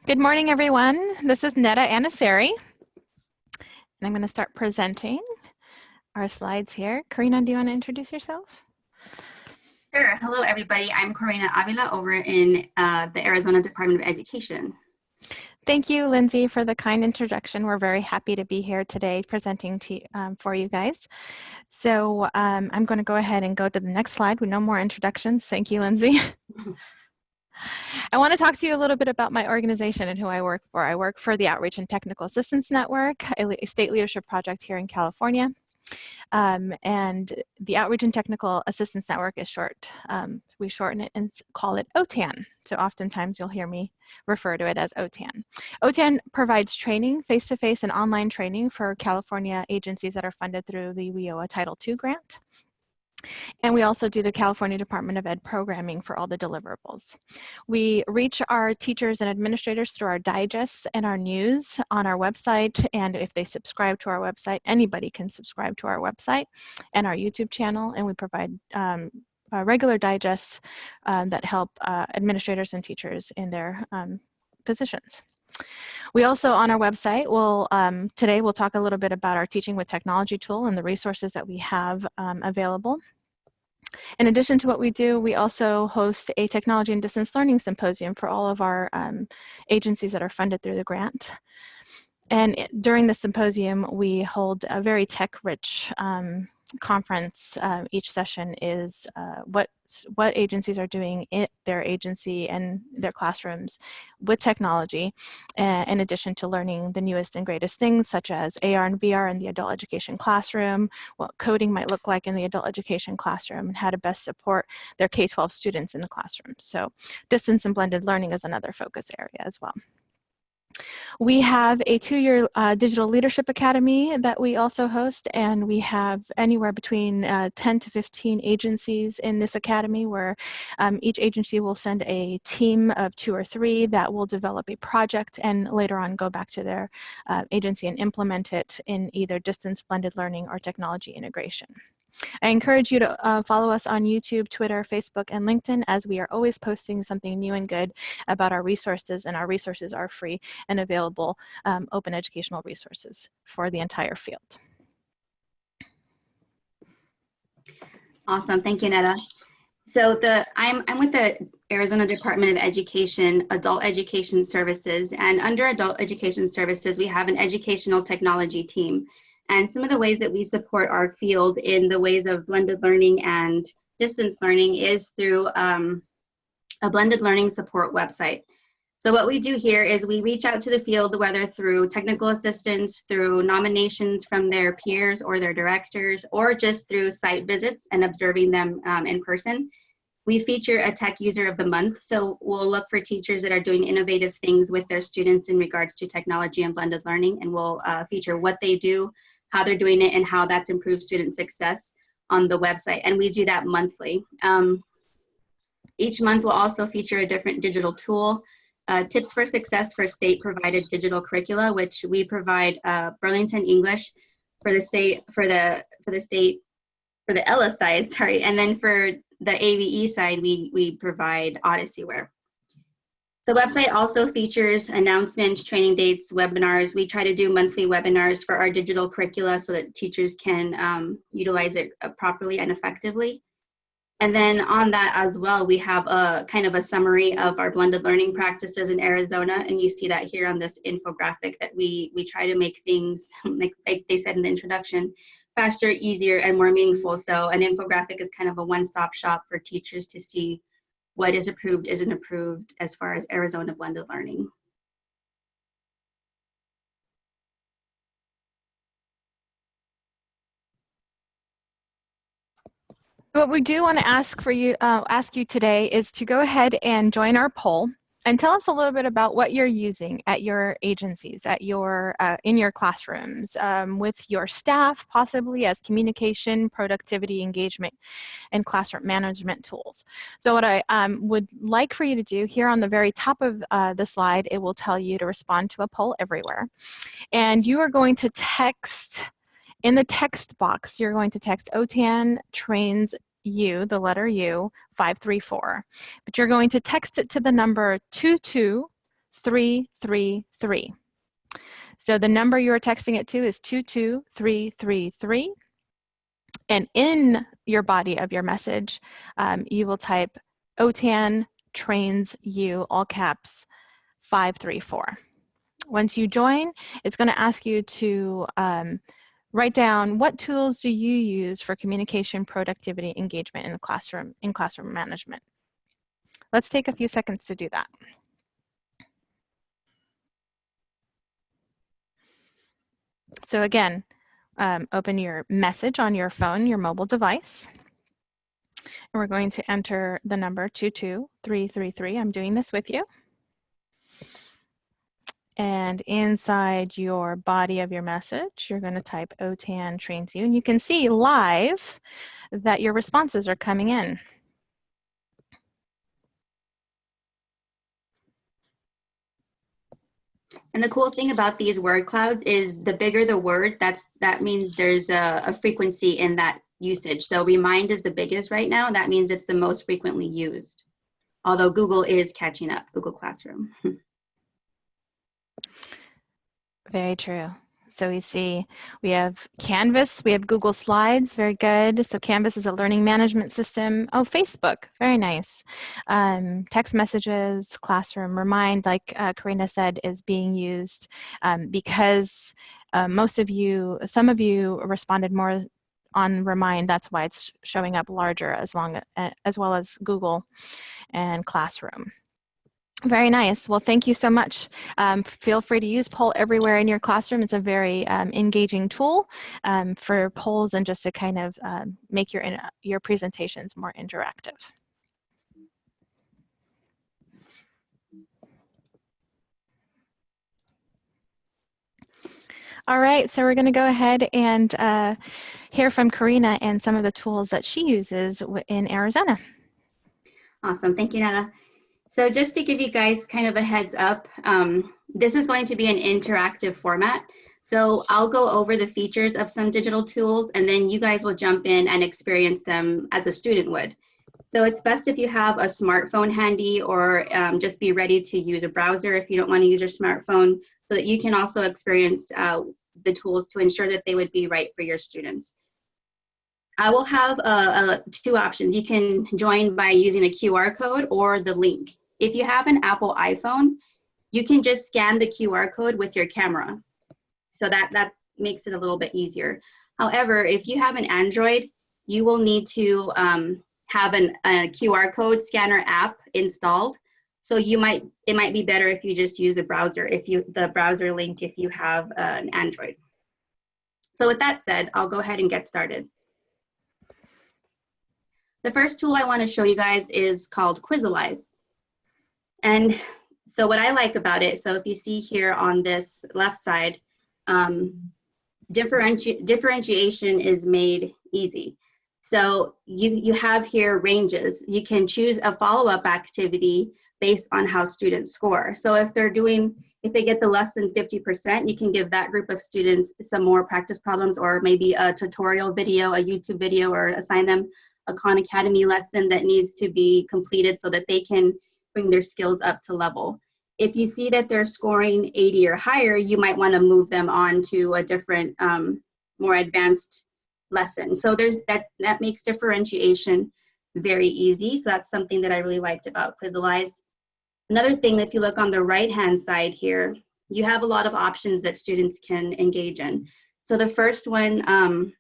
Good morning, everyone. This is Netta Anasari, and I'm going to start presenting our slides here. Karina, do you want to introduce yourself? Sure. Hello, everybody. I'm Corina Avila over in the Arizona Department of Education. Thank you, Lindsay, for the kind introduction. We're very happy to be here today presenting to for you guys. So I'm going to go ahead and go to the next slide with no more introductions. Thank you, Lindsay. I want to talk to you a little bit about my organization and who I work for. I work for the Outreach and Technical Assistance Network, a state leadership project here in California. And the Outreach and Technical Assistance Network is short. We shorten it and call it OTAN. So oftentimes you'll hear me refer to it as OTAN. OTAN provides training, face-to-face and online training for California agencies that are funded through the WIOA Title II grant. And we also do the California Department of Ed programming for all the deliverables. We reach our teachers and administrators through our digests and our news on our website. And if they subscribe to our website, anybody can subscribe to our website and our YouTube channel. And we provide regular digests that help administrators and teachers in their positions. We also, on our website, today we'll talk a little bit about our Teaching with Technology tool and the resources that we have available. In addition to what we do, we also host a technology and distance learning symposium for all of our agencies that are funded through the grant. And during the symposium, we hold a very tech-rich conference. Each session is what agencies are doing in their agency and their classrooms with technology, in addition to learning the newest and greatest things such as AR and VR in the adult education classroom, what coding might look like in the adult education classroom, and how to best support their K-12 students in the classroom. So distance and blended learning is another focus area as well. We have a 2-year Digital Leadership Academy that we also host, and we have anywhere between 10 to 15 agencies in this academy, where each agency will send a team of 2 or 3 that will develop a project and later on go back to their agency and implement it in either distance blended learning or technology integration. I encourage you to follow us on YouTube, Twitter, Facebook, and LinkedIn, as we are always posting something new and good about our resources, and our resources are free and available open educational resources for the entire field. Awesome. Thank you, Netta. So I'm with the Arizona Department of Education, Adult Education Services, and under Adult Education Services, we have an educational technology team. And some of the ways that we support our field in the ways of blended learning and distance learning is through a blended learning support website. So what we do here is we reach out to the field, whether through technical assistance, through nominations from their peers or their directors, or just through site visits and observing them in person. We feature a tech user of the month. So we'll look for teachers that are doing innovative things with their students in regards to technology and blended learning, and we'll feature what they do, how they're doing it, and how that's improved student success on the website. And we do that monthly. Each month we'll also feature a different digital tool, tips for success for state provided digital curricula, which we provide Burlington English for the state, for the ELA side, sorry. And then for the AVE side, we provide Odysseyware. The website also features announcements, training dates, webinars. We try to do monthly webinars for our digital curricula so that teachers can utilize it properly and effectively. And then on that as well, we have a kind of a summary of our blended learning practices in Arizona. And you see that here on this infographic, that we try to make things, like they said in the introduction, faster, easier, and more meaningful. So an infographic is kind of a one-stop shop for teachers to see what is approved, isn't approved as far as Arizona blended learning. What we do want to ask you today is to go ahead and join our poll and tell us a little bit about what you're using at your agencies, at your in your classrooms, with your staff, possibly as communication, productivity, engagement, and classroom management tools. So what I would like for you to do here on the very top of the slide, it will tell you to respond to a poll everywhere. And you are going to text, in the text box, you're going to text OTAN trains U, the letter U, 534. But you're going to text it to the number 22 22333. So the number you're texting it to is 22333. And in your body of your message, you will type OTAN trains you, all caps, 534. Once you join, it's going to ask you to write down what tools do you use for communication, productivity, engagement in the classroom, in classroom management. Let's take a few seconds to do that. So again, open your message on your phone, your mobile device, and we're going to enter the number 22333. I'm doing this with you. And inside your body of your message, you're going to type OTAN trains you, and you can see live that your responses are coming in. And the cool thing about these word clouds is the bigger the word, that means there's a frequency in that usage. So remind is the biggest right now. That means it's the most frequently used. Although Google is catching up, Google Classroom. Very true. So we see we have Canvas, we have Google Slides, very good. So Canvas is a learning management system. Oh, Facebook, very nice. Text messages, Classroom, Remind, like Karina said, is being used because some of you responded more on Remind. That's why it's showing up larger as well as Google and Classroom. Very nice. Well, thank you so much. Feel free to use Poll everywhere in your classroom. It's a very engaging tool for polls and just to kind of make your presentations more interactive. All right, so we're going to go ahead and hear from Karina and some of the tools that she uses in Arizona. Awesome. Thank you, Nana. So just to give you guys kind of a heads up, this is going to be an interactive format. So I'll go over the features of some digital tools, and then you guys will jump in and experience them as a student would. So it's best if you have a smartphone handy, or just be ready to use a browser if you don't want to use your smartphone, so that you can also experience the tools to ensure that they would be right for your students. I will have two options. You can join by using a QR code or the link. If you have an Apple iPhone, you can just scan the QR code with your camera. So that makes it a little bit easier. However, if you have an Android, you will need to have a QR code scanner app installed. So it might be better if you just use the browser, the browser link if you have an Android. So with that said, I'll go ahead and get started. The first tool I want to show you guys is called QUIZALIZE. And so what I like about it, so if you see here on this left side, differentiation is made easy. So you have here ranges. You can choose a follow-up activity based on how students score. So if they get the less than 50%, you can give that group of students some more practice problems, or maybe a tutorial video, a YouTube video, or assign them a Khan Academy lesson that needs to be completed so that they can bring their skills up to level. If you see that they're scoring 80 or higher, you might want to move them on to a different, more advanced lesson. So that makes differentiation very easy. So that's something that I really liked about QUIZALIZE. Another thing, if you look on the right-hand side here, you have a lot of options that students can engage in. So the first one,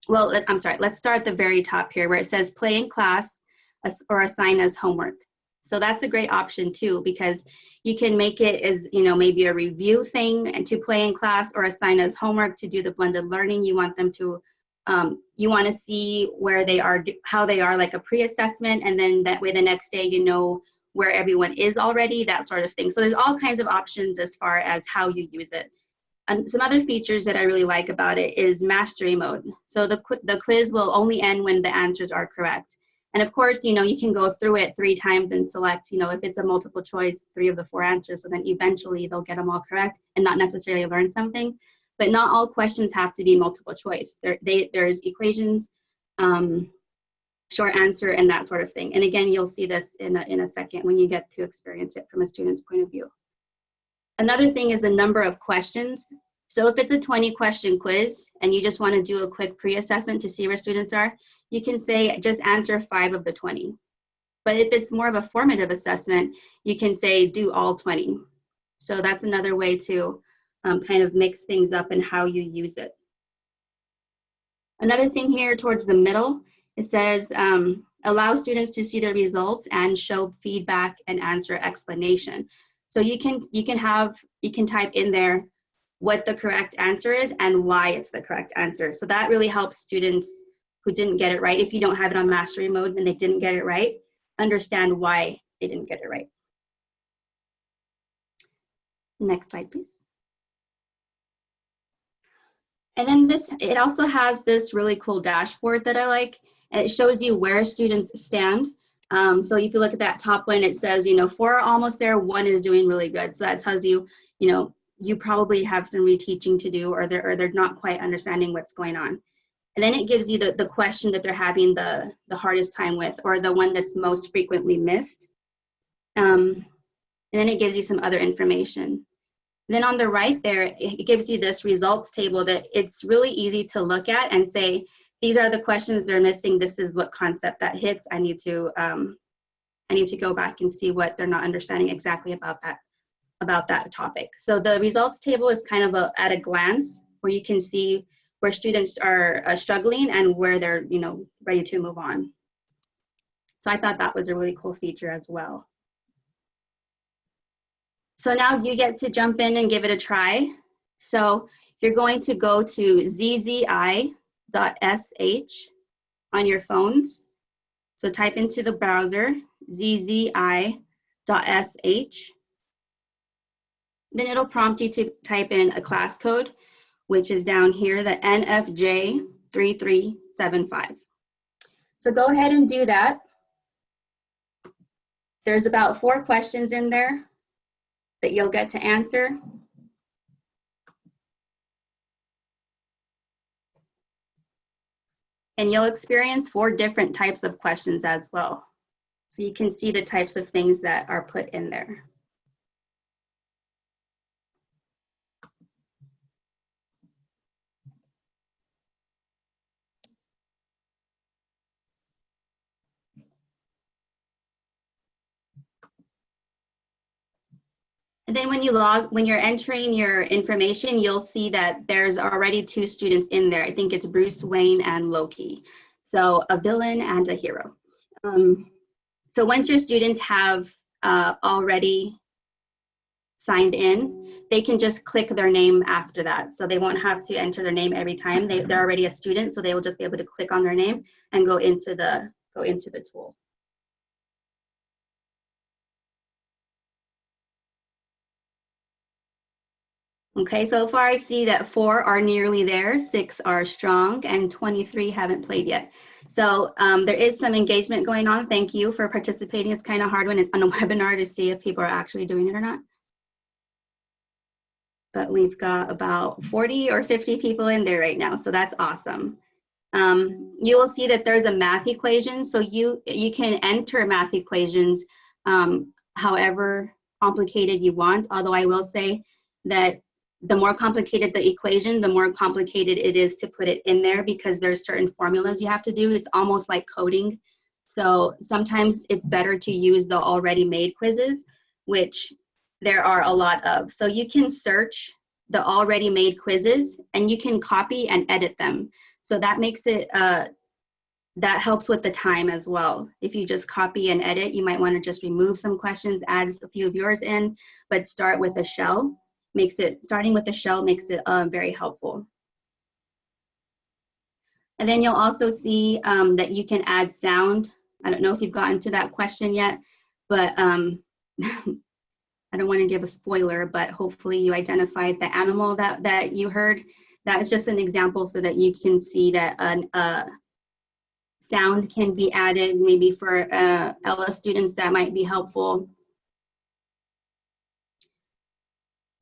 let's start at the very top here where it says play in class or assign as homework. So that's a great option too, because you can make it as, maybe a review thing and to play in class, or assign as homework to do the blended learning. You want them to, you want to see where they are, how they are, like a pre-assessment, and then that way the next day you know where everyone is already, that sort of thing. So there's all kinds of options as far as how you use it. And some other features that I really like about it is mastery mode. So the quiz will only end when the answers are correct. And of course, you can go through it 3 times and select, if it's a multiple choice, 3 of the 4 answers, so then eventually they'll get them all correct and not necessarily learn something. But not all questions have to be multiple choice. There's equations, short answer, and that sort of thing. And again, you'll see this in a second when you get to experience it from a student's point of view. Another thing is the number of questions. So if it's a 20-question quiz and you just want to do a quick pre-assessment to see where students are, you can say just answer 5 of the 20. But if it's more of a formative assessment, you can say do all 20. So that's another way to kind of mix things up and how you use it. Another thing here towards the middle, it says allow students to see their results and show feedback and answer explanation. So you can type in there what the correct answer is and why it's the correct answer. So that really helps students who didn't get it right, if you don't have it on mastery mode and they didn't get it right, understand why they didn't get it right. Next slide, please. And then it also has this really cool dashboard that I like, and it shows you where students stand. So if you look at that top one, it says, 4 are almost there, 1 is doing really good. So that tells you, you probably have some reteaching to do, or they're not quite understanding what's going on. And then it gives you the question that they're having the hardest time with, or the one that's most frequently missed. And then it gives you some other information. Then on the right there, it gives you this results table that it's really easy to look at and say, these are the questions they're missing. This is what concept that hits. I need to go back and see what they're not understanding exactly about that topic. So the results table is kind of at a glance where you can see where students are struggling and where they're ready to move on. So I thought that was a really cool feature as well. So now you get to jump in and give it a try. So you're going to go to zzi.sh on your phones. So type into the browser zzi.sh. Then it'll prompt you to type in a class code, which is down here, the NFJ3375. So go ahead and do that. There's about 4 questions in there that you'll get to answer. And you'll experience 4 different types of questions as well. So you can see the types of things that are put in there. And then when you're entering your information, you'll see that there's already 2 students in there. I think it's Bruce Wayne and Loki. So a villain and a hero. So once your students have already signed in, they can just click their name after that. So they won't have to enter their name every time. They're already a student, so they will just be able to click on their name and go into the tool. Okay, so far I see that 4 are nearly there, 6 are strong, and 23 haven't played yet. So there is some engagement going on. Thank you for participating. It's kind of hard when it's on a webinar to see if people are actually doing it or not. But we've got about 40 or 50 people in there right now, so that's awesome. You will see that there's a math equation, so you can enter math equations however complicated you want, although I will say that the more complicated the equation, the more complicated it is to put it in there, because there's certain formulas you have to do. It's almost like coding. So sometimes it's better to use the already made quizzes, which there are a lot of. So you can search the already made quizzes and you can copy and edit them. So that makes it, that helps with the time as well. If you just copy and edit, you might want to just remove some questions, add a few of yours in, but start with a shell. Starting with the shell makes it very helpful. And then you'll also see that you can add sound. I don't know if you've gotten to that question yet, but I don't want to give a spoiler, but hopefully you identified the animal that you heard. That is just an example so that you can see that sound can be added, maybe for LS students that might be helpful.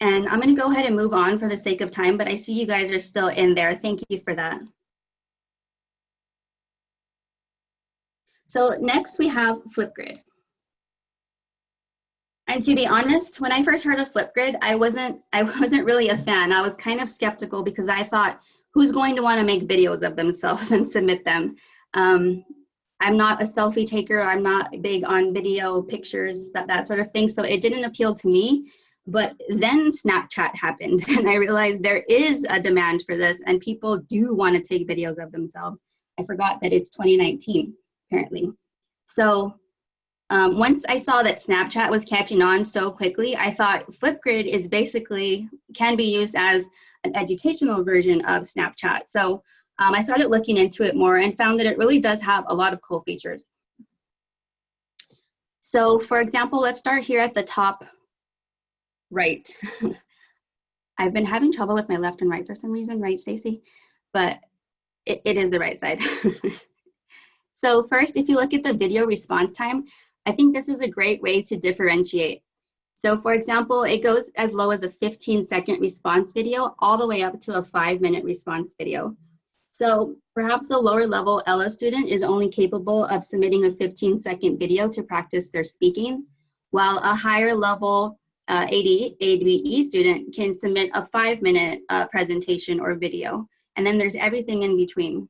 And I'm going to go ahead and move on for the sake of time, but I see you guys are still in there. Thank you for that. So next we have FLIPGRID. And to be honest, when I first heard of FLIPGRID, I wasn't really a fan. I was kind of skeptical because I thought, who's going to want to make videos of themselves and submit them? I'm not a selfie taker. I'm not big on video, pictures, that sort of thing. So it didn't appeal to me. But then Snapchat happened, and I realized there is a demand for this, and people do want to take videos of themselves. I forgot that it's 2019, apparently. So once I saw that Snapchat was catching on so quickly, I thought FLIPGRID is basically, can be used as an educational version of Snapchat. So I started looking into it more and found that it really does have a lot of cool features. So for example, let's start here at the top right. I've been having trouble with my left and right for some reason, right, Stacy? But it is the right side. So first, if you look at the video response time, I think this is a great way to differentiate. So for example, it goes as low as a 15-second response video all the way up to a 5-minute response video. So perhaps a lower level ELA student is only capable of submitting a 15-second video to practice their speaking, while a higher level ADE student can submit a 5-minute presentation or video. And then there's everything in between.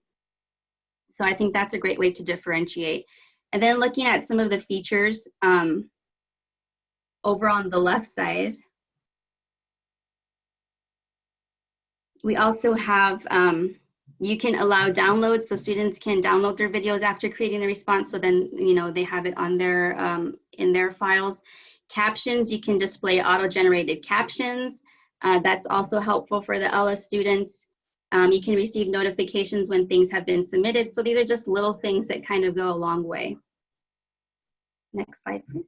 So I think that's a great way to differentiate. And then looking at some of the features over on the left side, we also have, you can allow downloads, so students can download their videos after creating the response, so then they have it on their, in their files. Captions, you can display auto-generated captions. That's also helpful for the ELA students. You can receive notifications when things have been submitted. So these are just little things that kind of go a long way. Next slide, please.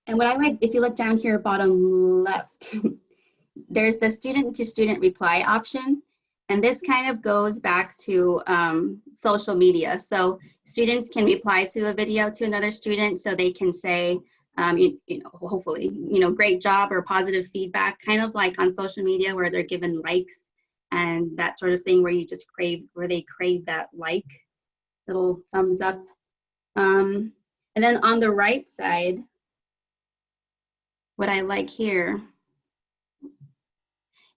And what I like, if you look down here, bottom left, there's the student-to-student reply option. And this kind of goes back to social media. So students can reply to a video to another student, so they can say, hopefully, great job or positive feedback, kind of like on social media where they're given likes and that sort of thing, where you just they crave that like, little thumbs up. And then on the right side, what I like here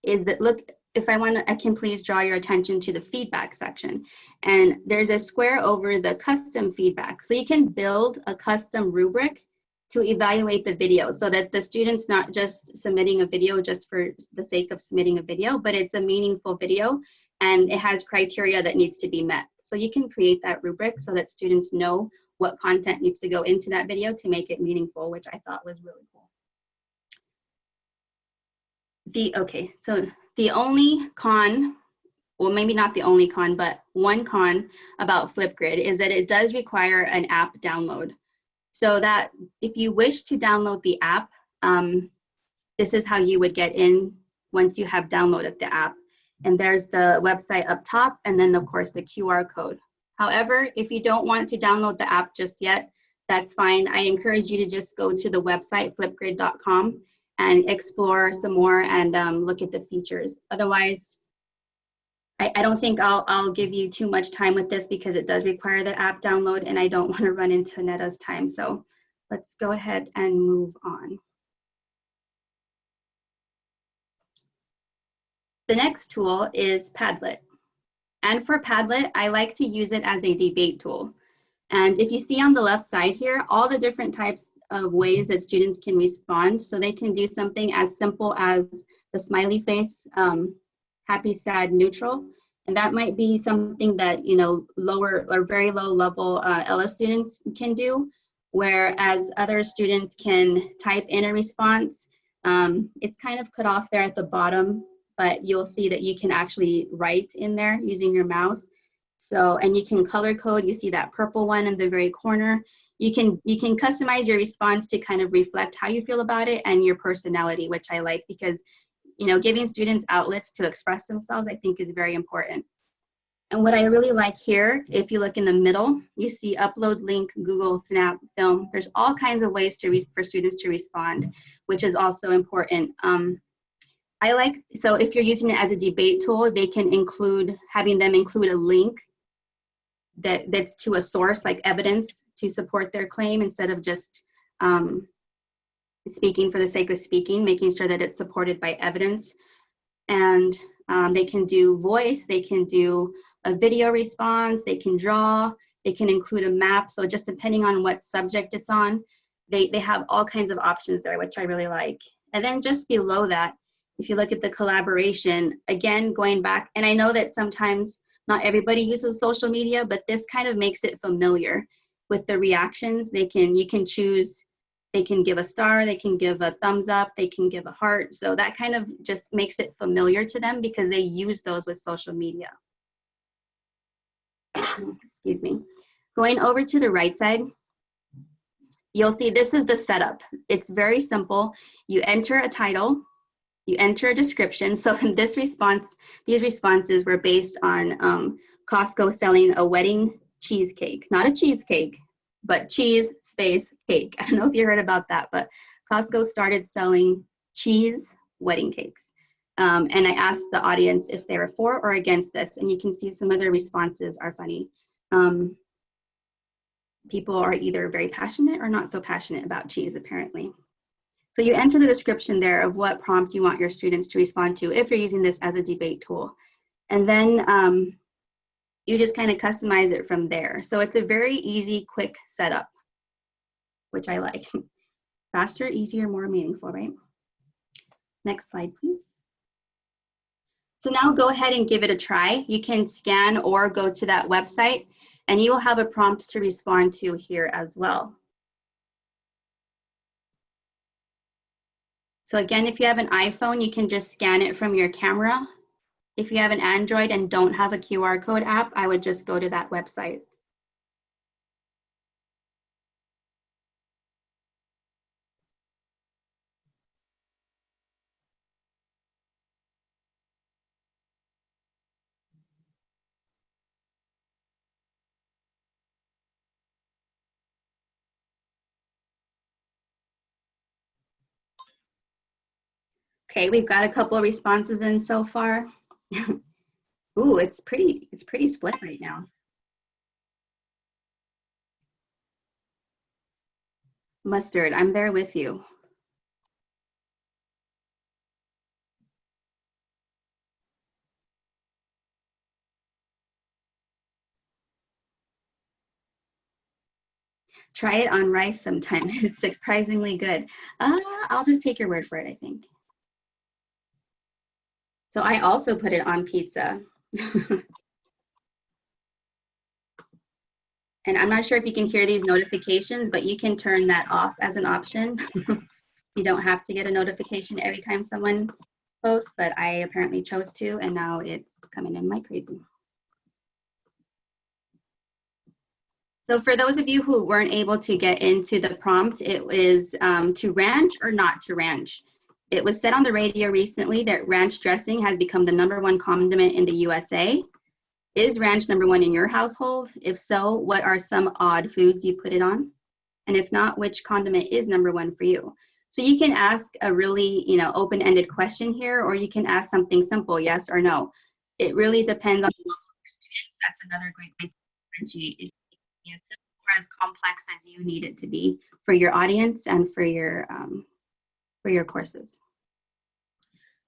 is that, look, if I want to, I can please draw your attention to the feedback section. And there's a square over the custom feedback. So you can build a custom rubric to evaluate the video so that the student's not just submitting a video just for the sake of submitting a video, but it's a meaningful video and it has criteria that needs to be met. So you can create that rubric so that students know what content needs to go into that video to make it meaningful, which I thought was really cool. So the only con, well, maybe not the only con, but one con about FLIPGRID is that it does require an app download. So that if you wish to download the app, this is how you would get in once you have downloaded the app. And there's the website up top, and then of course the QR code. However, if you don't want to download the app just yet, that's fine. I encourage you to just go to the website, flipgrid.com, and explore some more and look at the features. Otherwise, I don't think I'll give you too much time with this because it does require the app download and I don't want to run into Netta's time. So let's go ahead and move on. The next tool is Padlet. And for Padlet, I like to use it as a debate tool. And if you see on the left side here, all the different types of ways that students can respond. So they can do something as simple as the smiley face, happy, sad, neutral. And that might be something that, lower or very low level ELA students can do, whereas other students can type in a response. It's kind of cut off there at the bottom, but you'll see that you can actually write in there using your mouse. So, and you can color code. You see that purple one in the very corner. You can customize your response to kind of reflect how you feel about it and your personality, which I like because, giving students outlets to express themselves, I think is very important. And what I really like here, if you look in the middle, you see upload link, Google, Snap, Film. There's all kinds of ways for students to respond, which is also important. I like, so if you're using it as a debate tool, they can include, having them include a link that's to a source, like evidence to support their claim, instead of just speaking for the sake of speaking, making sure that it's supported by evidence. And they can do voice, they can do a video response, they can draw, they can include a map. So just depending on what subject it's on, they have all kinds of options there, which I really like. And then just below that, if you look at the collaboration, again, going back, and I know that sometimes not everybody uses social media, but this kind of makes it familiar with the reactions. You can choose, they can give a star, they can give a thumbs up, they can give a heart. So that kind of just makes it familiar to them because they use those with social media. Excuse me. Going over to the right side, you'll see this is the setup. It's very simple. You enter a title, you enter a description. So in this response, these responses were based on Costco selling a wedding cheesecake, not a cheesecake, but cheese space cake. I don't know if you heard about that, but Costco started selling cheese wedding cakes. And I asked the audience if they were for or against this, and you can see some of their responses are funny. People are either very passionate or not so passionate about cheese, apparently. So you enter the description there of what prompt you want your students to respond to if you're using this as a debate tool. And then you just kind of customize it from there. So it's a very easy, quick setup, which I like. Faster, easier, more meaningful, right? Next slide, please. So now go ahead and give it a try. You can scan or go to that website, and you will have a prompt to respond to here as well. So again, if you have an iPhone, you can just scan it from your camera. If you have an Android and don't have a QR code app, I would just go to that website. Okay, we've got a couple of responses in so far. Ooh, it's pretty split right now. Mustard, I'm there with you. Try it on rice sometime. It's surprisingly good. I'll just take your word for it, I think. So I also put it on pizza. And I'm not sure if you can hear these notifications, but you can turn that off as an option. You don't have to get a notification every time someone posts, but I apparently chose to, and now it's coming in like crazy. So for those of you who weren't able to get into the prompt, it was to ranch or not to ranch. It was said on the radio recently that ranch dressing has become the #1 condiment in the USA. Is ranch #1 in your household? If so, what are some odd foods you put it on? And if not, which condiment is #1 for you? So you can ask a really, open-ended question here, or you can ask something simple, yes or no. It really depends on the level of your students. That's another great way to differentiate. It can be as simple or as complex as you need it to be for your audience and for your courses.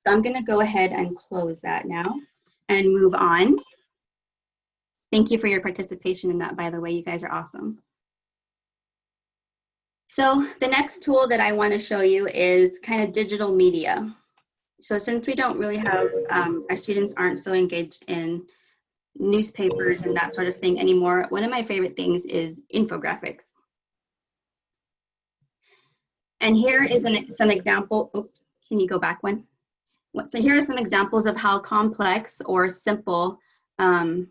So I'm gonna go ahead and close that now and move on. Thank you for your participation in that, by the way. You guys are awesome. So the next tool that I want to show you is kind of digital media. So since we don't really have, our students aren't so engaged in newspapers and that sort of thing anymore, one of my favorite things is infographics. And here is some example. Oh, can you go back one? So here are some examples of how complex or simple. I'm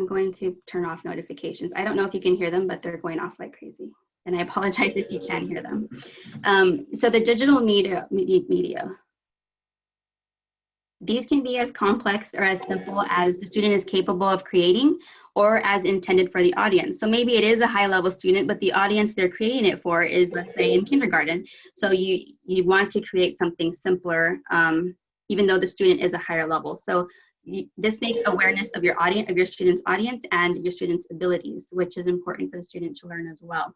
going to turn off notifications. I don't know if you can hear them, but they're going off like crazy. And I apologize if you can hear them. So the digital media, these can be as complex or as simple as the student is capable of creating, or as intended for the audience. So maybe it is a high level student, but the audience they're creating it for is, let's say, in kindergarten. So you want to create something simpler, even though the student is a higher level. So this makes awareness of your audience, of your student's audience and your student's abilities, which is important for the student to learn as well.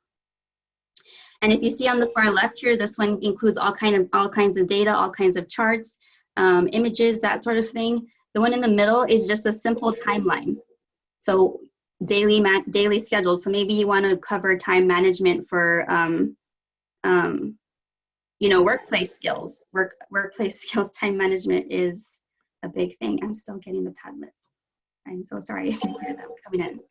And if you see on the far left here, this one includes all kinds of data, all kinds of charts, images, that sort of thing. The one in the middle is just a simple timeline. So daily schedule. So maybe you want to cover time management for workplace skills. Workplace skills, time management is a big thing. I'm still getting the Padlets. I'm so sorry if you hear that coming in.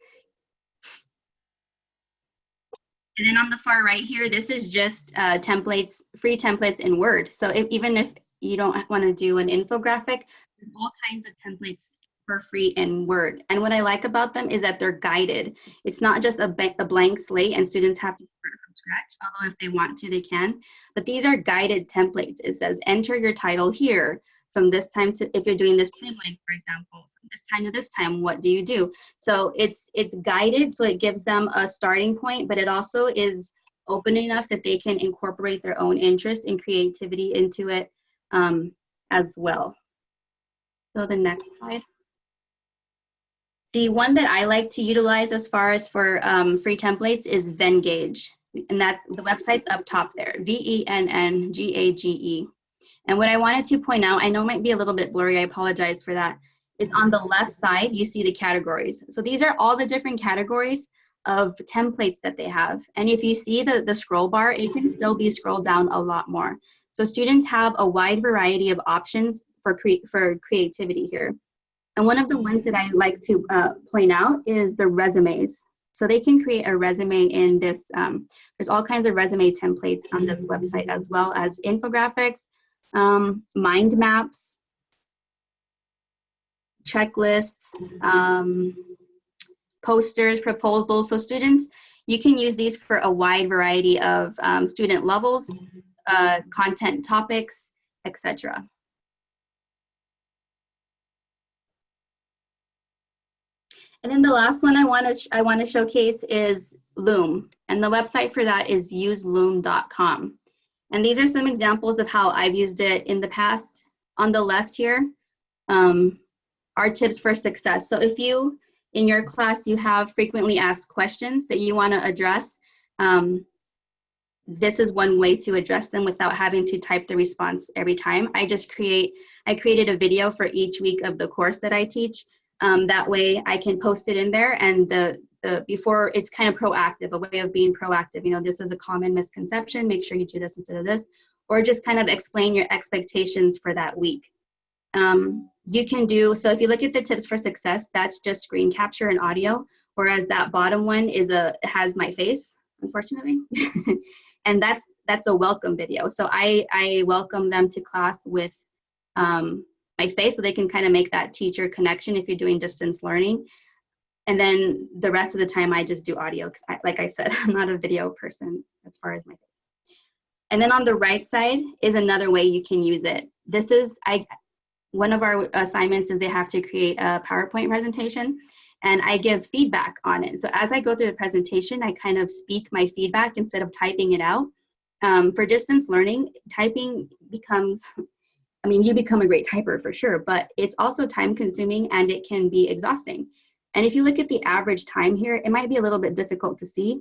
And then on the far right here, this is just templates, free templates in Word. So even if you don't want to do an infographic, there's all kinds of templates for free in Word. And what I like about them is that they're guided. It's not just a blank slate and students have to start from scratch, although if they want to, they can. But these are guided templates. It says, enter your title here. From this time to, if you're doing this timeline, for example, from this time to this time, what do you do? So it's guided, so it gives them a starting point, but it also is open enough that they can incorporate their own interest and creativity into it as well. So the next slide. The one that I like to utilize as far as for free templates is Venngage, and that the website's up top there, VENNGAGE. And what I wanted to point out, I know it might be a little bit blurry, I apologize for that, is on the left side, you see the categories. So these are all the different categories of templates that they have. And if you see the scroll bar, it can still be scrolled down a lot more. So students have a wide variety of options for creativity here. And one of the ones that I like to point out is the resumes. So they can create a resume in this, there's all kinds of resume templates on this website, as well as infographics, mind maps, checklists, posters, proposals. So students, you can use these for a wide variety of student levels, content topics, etc. And then the last one I want to showcase is Loom, and the website for that is useloom.com. And these are some examples of how I've used it in the past. On the left here are tips for success. So if you, in your class, you have frequently asked questions that you want to address, this is one way to address them without having to type the response every time. I created a video for each week of the course that I teach. That way I can post it in there, and before, it's kind of proactive, a way of being proactive. You know, this is a common misconception, make sure you do this instead of this, or just kind of explain your expectations for that week. You can do, so if you look at the tips for success, that's just screen capture and audio, whereas that bottom one has my face, unfortunately. And that's a welcome video. So I welcome them to class with my face, so they can kind of make that teacher connection if you're doing distance learning. And then the rest of the time I just do audio, because like I said, I'm not a video person as far as my face. And then on the right side is another way you can use it. This is, one of our assignments is they have to create a PowerPoint presentation, and I give feedback on it. So as I go through the presentation, I kind of speak my feedback instead of typing it out. For distance learning, typing becomes, I mean, you become a great typer for sure, but it's also time consuming and it can be exhausting. And if you look at the average time here, it might be a little bit difficult to see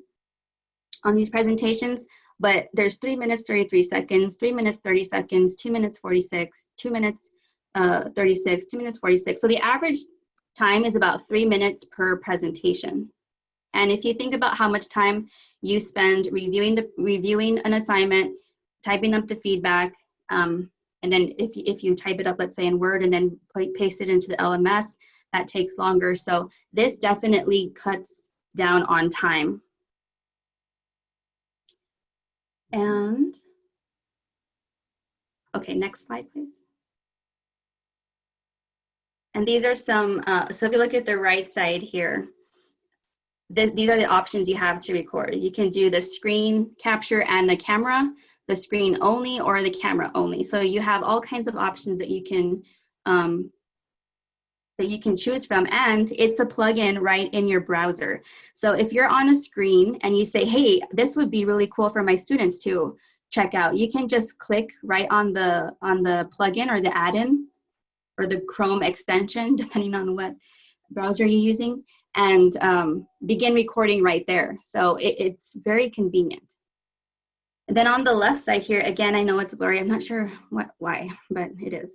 on these presentations, but there's 3 minutes, 33 seconds, 3 minutes, 30 seconds, 2 minutes, 46, 2 minutes, 36, 2 minutes, 46. So the average time is about 3 minutes per presentation. And if you think about how much time you spend reviewing an assignment, typing up the feedback, and then if you type it up, let's say in Word, and then paste it into the LMS, that takes longer. So this definitely cuts down on time. And, okay, next slide, please. And these are some, so if you look at the right side here, these are the options you have to record. You can do the screen capture and the camera, the screen only, or the camera only. So you have all kinds of options that you can that you can choose from, and it's a plugin right in your browser. So if you're on a screen and you say, hey, this would be really cool for my students to check out, you can just click right on the plugin or the add-in or the Chrome extension, depending on what browser you're using, and begin recording right there. So it's very convenient. And then on the left side here, again, I know it's blurry. I'm not sure why, but it is.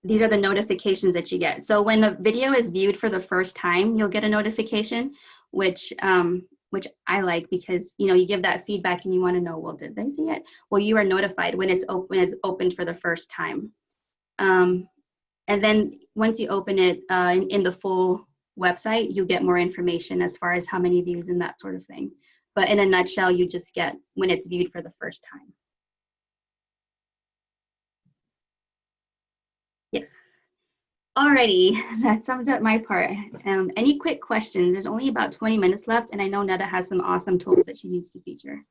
These are the notifications that you get. So when a video is viewed for the first time, you'll get a notification, which I like, because you give that feedback and you want to know, well, did they see it? Well, you are notified when it's opened for the first time. And then once you open it in the full website, you get more information as far as how many views and that sort of thing. But in a nutshell, you just get when it's viewed for the first time. Yes. Alrighty, that sums up my part. Any quick questions? There's only about 20 minutes left, and I know Netta has some awesome tools that she needs to feature.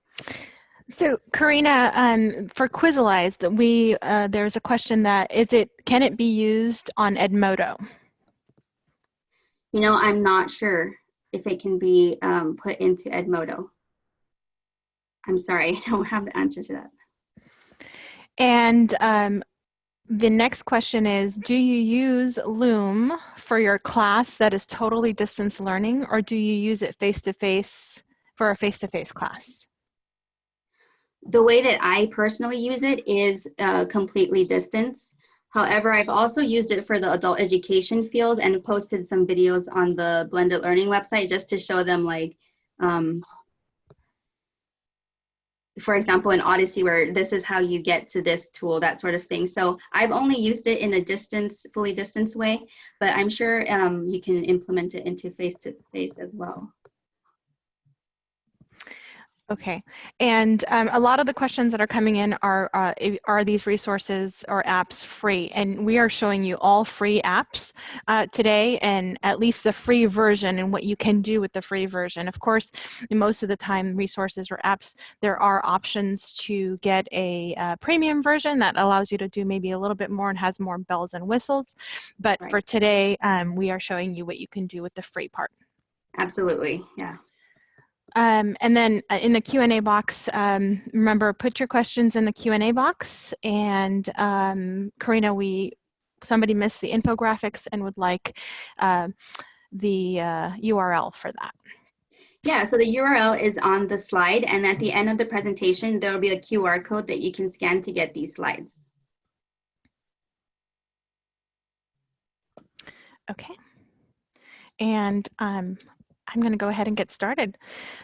So, Karina, for QUIZALIZE, there's a question that can it be used on Edmodo? I'm not sure if it can be put into Edmodo. I'm sorry, I don't have the answer to that. And the next question is, do you use Loom for your class that is totally distance learning, or do you use it face-to-face for a face-to-face class? The way that I personally use it is completely distance. However, I've also used it for the adult education field and posted some videos on the Blended Learning website just to show them, like, for example, in Odyssey, where this is how you get to this tool, that sort of thing. So I've only used it in a fully distance way, but I'm sure you can implement it into face-to-face as well. Okay, and a lot of the questions that are coming in are these resources or apps free? And we are showing you all free apps today, and at least the free version and what you can do with the free version. Of course, most of the time, resources or apps, there are options to get a premium version that allows you to do maybe a little bit more and has more bells and whistles. But Right. For today, we are showing you what you can do with the free part. Absolutely, yeah. And then in the Q&A box, remember, put your questions in the Q&A box. And Karina, somebody missed the infographics and would like the URL for that. Yeah, so the URL is on the slide, and at the end of the presentation, there will be a QR code that you can scan to get these slides. Okay. And I'm going to go ahead and get started.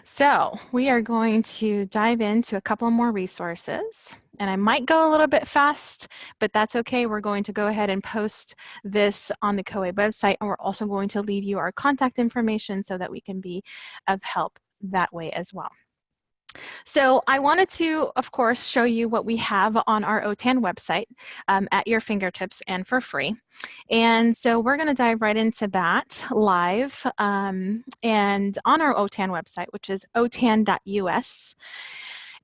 So we are going to dive into a couple more resources, and I might go a little bit fast, but that's okay. We're going to go ahead and post this on the COA website, and we're also going to leave you our contact information so that we can be of help that way as well. So I wanted to, of course, show you what we have on our OTAN website at your fingertips and for free. And so we're going to dive right into that live. And on our OTAN website, which is otan.us,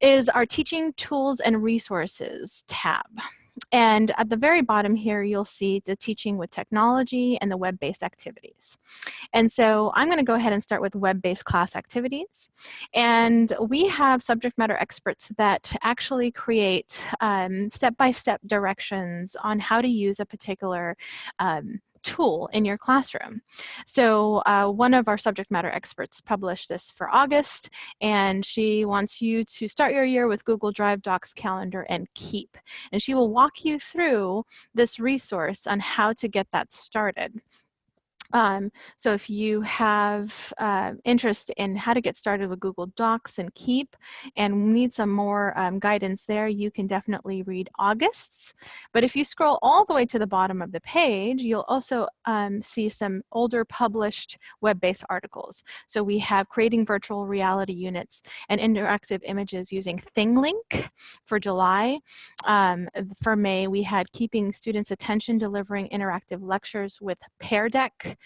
is our Teaching Tools and Resources tab. And at the very bottom here, you'll see the Teaching with Technology and the web-based activities. And so I'm going to go ahead and start with web-based class activities. And we have subject matter experts that actually create step-by-step directions on how to use a particular tool in your classroom. So one of our subject matter experts published this for August, and she wants you to start your year with Google Drive, Docs, Calendar, and Keep. And she will walk you through this resource on how to get that started. So if you have interest in how to get started with Google Docs and Keep and need some more guidance there, you can definitely read August's. But if you scroll all the way to the bottom of the page, you'll also see some older published web-based articles. So we have Creating Virtual Reality Units and Interactive Images using ThingLink for July. For May, we had Keeping Students' Attention Delivering Interactive Lectures with Pear Deck.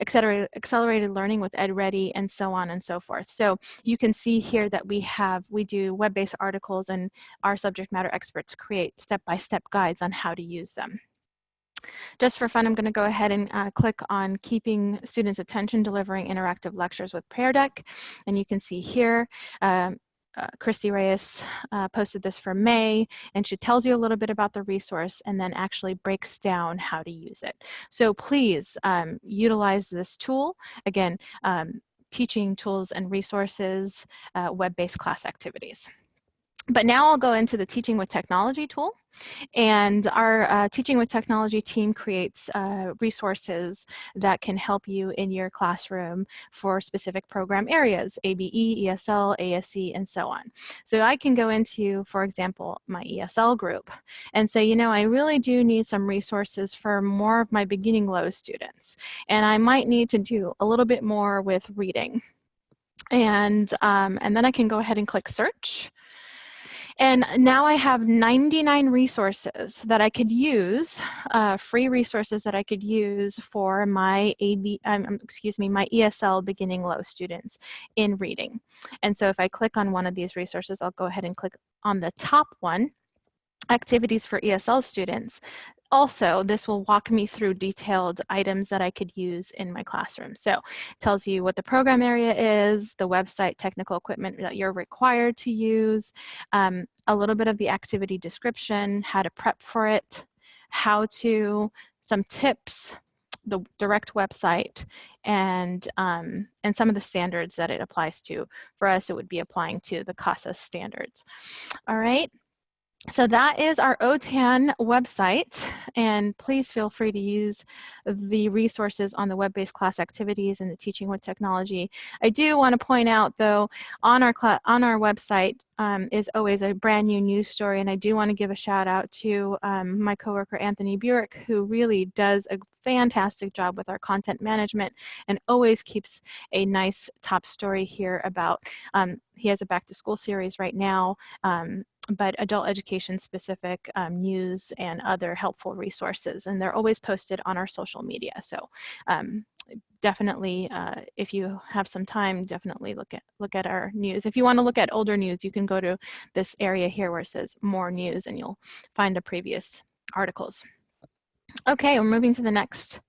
Accelerated learning with EdReady, and so on and so forth. So you can see here that we do web-based articles, and our subject matter experts create step-by-step guides on how to use them. Just for fun, I'm going to go ahead and click on keeping students' attention, delivering interactive lectures with Prayer Deck. And you can see here, Christy Reyes posted this for May, and she tells you a little bit about the resource and then actually breaks down how to use it. So please utilize this tool. Again, teaching tools and resources, web-based class activities. But now I'll go into the Teaching with Technology tool. And our Teaching with Technology team creates resources that can help you in your classroom for specific program areas, ABE, ESL, ASE, and so on. So I can go into, for example, my ESL group and say, you know, I really do need some resources for more of my beginning low students. And I might need to do a little bit more with reading. And then I can go ahead and click search. And now I have 99 resources that I could use, free resources that I could use for my my ESL beginning low students in reading. And so if I click on one of these resources, I'll go ahead and click on the top one, activities for ESL students. Also, this will walk me through detailed items that I could use in my classroom. So it tells you what the program area is, the website, technical equipment that you're required to use, a little bit of the activity description, how to prep for it, some tips, the direct website, and some of the standards that it applies to. For us, it would be applying to the CASA standards. All right. So that is our OTAN website, and please feel free to use the resources on the web-based class activities and the Teaching with Technology. I do want to point out, though, on our website is always a brand new news story, and I do want to give a shout out to my coworker Anthony Burek, who really does a fantastic job with our content management and always keeps a nice top story here about, he has a back to school series right now, but adult education specific news and other helpful resources, and they're always posted on our social media. So definitely, if you have some time, definitely look at our news. If you want to look at older news, you can go to this area here where it says more news, and you'll find the previous articles. Okay, we're moving to the next.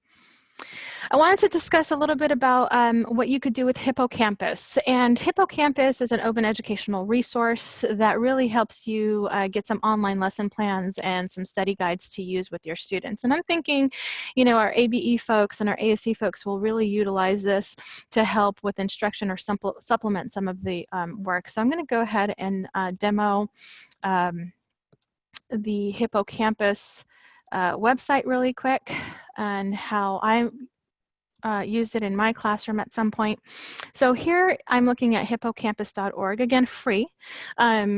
I wanted to discuss a little bit about what you could do with Hippocampus. And Hippocampus is an open educational resource that really helps you get some online lesson plans and some study guides to use with your students. And I'm thinking, you know, our ABE folks and our ASE folks will really utilize this to help with instruction or supplement some of the work. So I'm going to go ahead and demo the Hippocampus website really quick and how I used it in my classroom at some point. So here I'm looking at hippocampus.org, again free.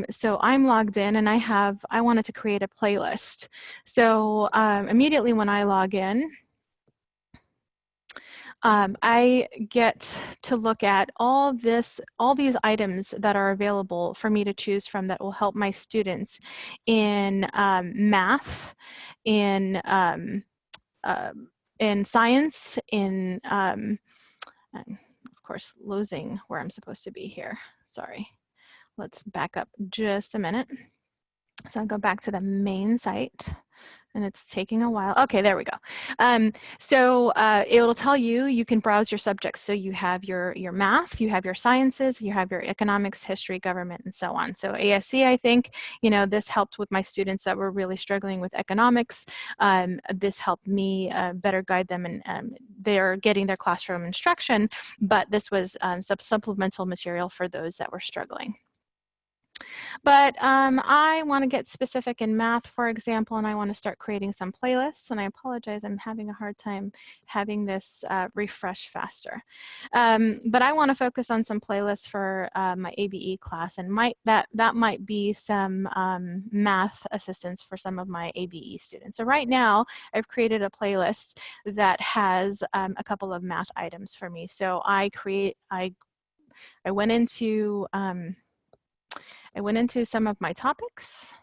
So I'm logged in and I wanted to create a playlist. So immediately when I log in, I get to look at all these items that are available for me to choose from that will help my students in math, in science, and of course losing where I'm supposed to be here. Sorry. Let's back up just a minute. So I'll go back to the main site. And it's taking a while. Okay, there we go. So it will tell you can browse your subjects. So you have your math, you have your sciences, you have your economics, history, government, and so on. So ASC, I think, you know, this helped with my students that were really struggling with economics. This helped me better guide them, and they're getting their classroom instruction, but this was some supplemental material for those that were struggling. But I want to get specific in math, for example, and I want to start creating some playlists. And I apologize, I'm having a hard time having this refresh faster. But I want to focus on some playlists for my ABE class, and that might be some math assistance for some of my ABE students. So right now, I've created a playlist that has a couple of math items for me. So I went into some of my topics.